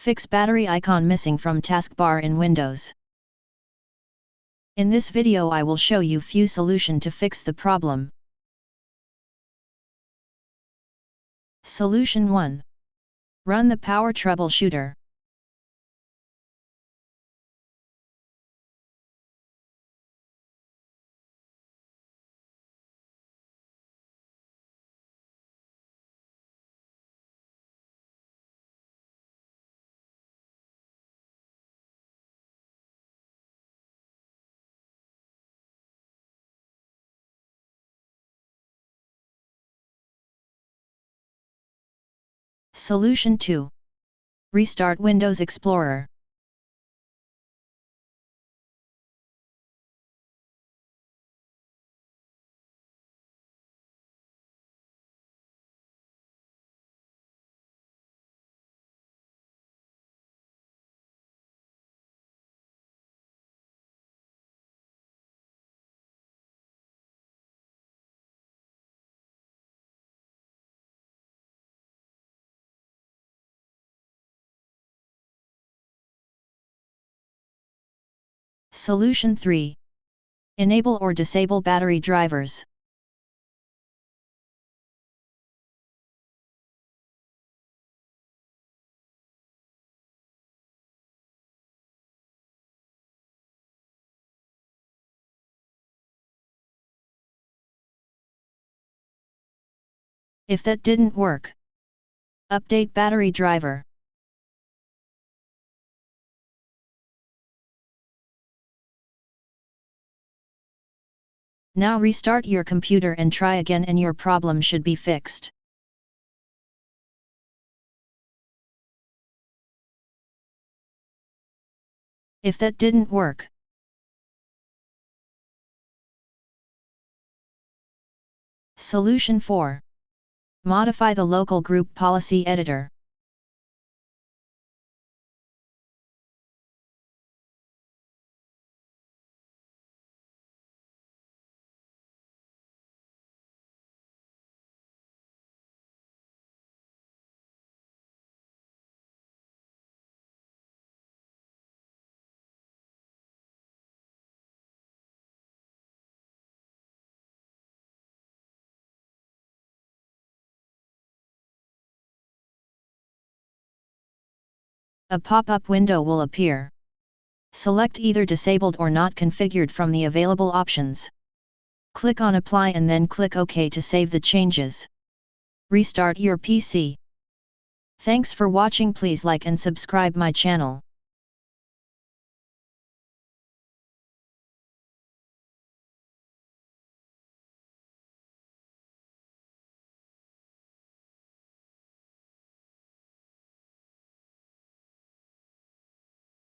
Fix battery icon missing from taskbar in Windows. In this video I will show you few solution to fix the problem. Solution 1. Run the power troubleshooter. Solution 2. Restart Windows Explorer. Solution 3. Enable or disable battery drivers. If that didn't work, update battery driver. Now restart your computer and try again and your problem should be fixed. If that didn't work, Solution 4. Modify the local group policy editor. A pop-up window will appear. Select either disabled or not configured from the available options. Click on Apply and then click OK to save the changes. Restart your PC. Thanks for watching. Please like and subscribe my channel.